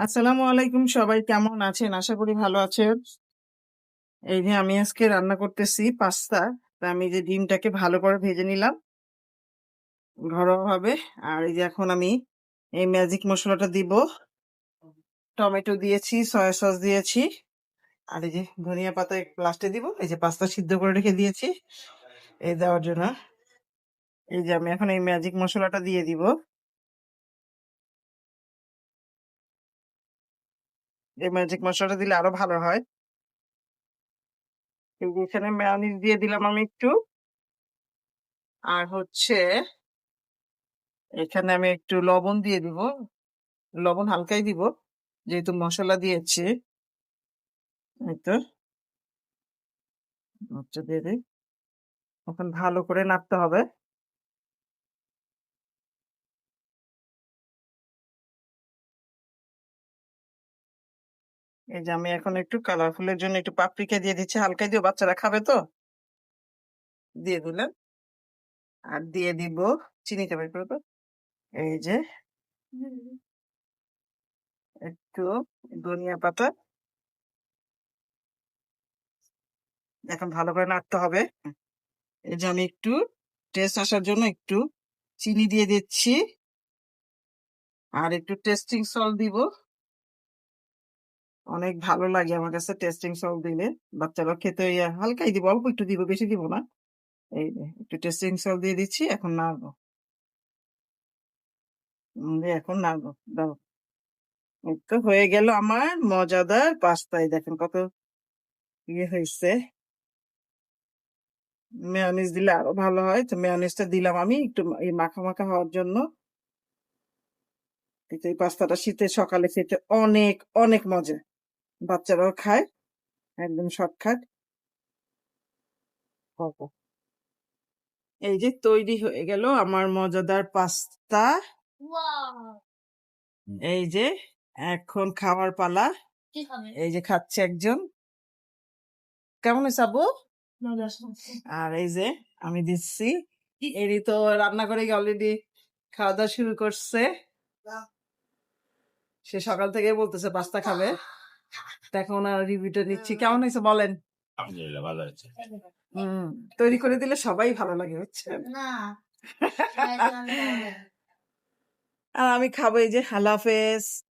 আসসালামু আলাইকুম, সবাই কেমন আছেন? আশা করি ভালো আছেন। এই যে আমি আজকে রান্না করতেছি পাস্তা। তা আমি যে ডিমটাকে ভালো করে ভেজে নিলাম ঘরোয়াভাবে। আর এই যে এখন আমি এই ম্যাজিক মসলাটা দিব। টমেটো দিয়েছি, সয়া সস দিয়েছি। আর এই যে ধনিয়া পাতা লাস্টে দিব। এই যে পাস্তা সিদ্ধ করে রেখে দিয়েছি এই দেওয়ার জন্য। এই যে আমি এখন এই ম্যাজিক মসলাটা দিয়ে দিব। এই ম্যাজিক মসলাটা দিলে আরো ভালো হয়। এই যে এখানে মেয়োনিজ দিয়ে দিলাম আমি একটু। আর হচ্ছে এখানে আমি একটু লবণ দিয়ে দিব। লবণ হালকাই দিব, যেহেতু মশলা দিয়েছি। এই তো হচ্ছে দিয়ে দিই। এখন ভালো করে নাড়তে হবে। এই যে আমি এখন একটু কালারফুলের জন্য একটু পাপরিকা দিয়ে দিচ্ছি, হালকাই দিও, বাচ্চারা খাবে তো। দিয়ে দিলাম। আর দিয়ে দিব চিনিটা বের করে দাও। এই যে একটু ধনিয়া পাতা। এখন ভালো করে নাড়তে হবে। এই যে আমি একটু টেস্ট আসার জন্য একটু চিনি দিয়ে দিচ্ছি। আর একটু টেস্টিং সল্ট দিব। অনেক ভালো লাগে আমার কাছে টেস্টিং সল্ট দিলে। বাচ্চারা খেতে হালকাই দিব, অল্প একটু দিব, বেশি দিব না। এই যে একটু টেস্টিং সল্ট দিয়ে দিচ্ছি, এখন নাড়বো। এখন নাড়বো, দাও। এই তো হয়ে গেল আমার মজাদার পাস্তা। এই দেখেন কত ইয়ে হয়েছে। মেয়োনিজ দিলে আরো ভালো হয়, তো মেয়োনিজটা দিলাম আমি একটু এই মাখা মাখা হওয়ার জন্য। কিন্তু এই পাস্তাটা শীতের সকালে খেতে অনেক অনেক মজা। বাচ্চারাও খায়, একদম শর্টকাট। এই যে তৈরি হয়ে গেল আমার মজাদার পাস্তা। এই যে এখন খাওয়ার পালা। এই যে খাচ্ছে একজন। কেমন হয়েছে আব্বু? আর এই যে আমি দিচ্ছি। এরই তো রান্না করে অলরেডি খাওয়া দাওয়া শুরু করছে। সে সকাল থেকে বলতেছে পাস্তা খাবে। তো এখন ওনার রিভিউটা নিচ্ছি। কেমন হয়েছে বলেন? আলহামদুলিল্লাহ ভালো আছে। হম, তৈরি করে দিলে সবাই ভালো লাগে, বুঝছেন? আর আমি খাবো। এই যে আল্লাহ হাফেজ।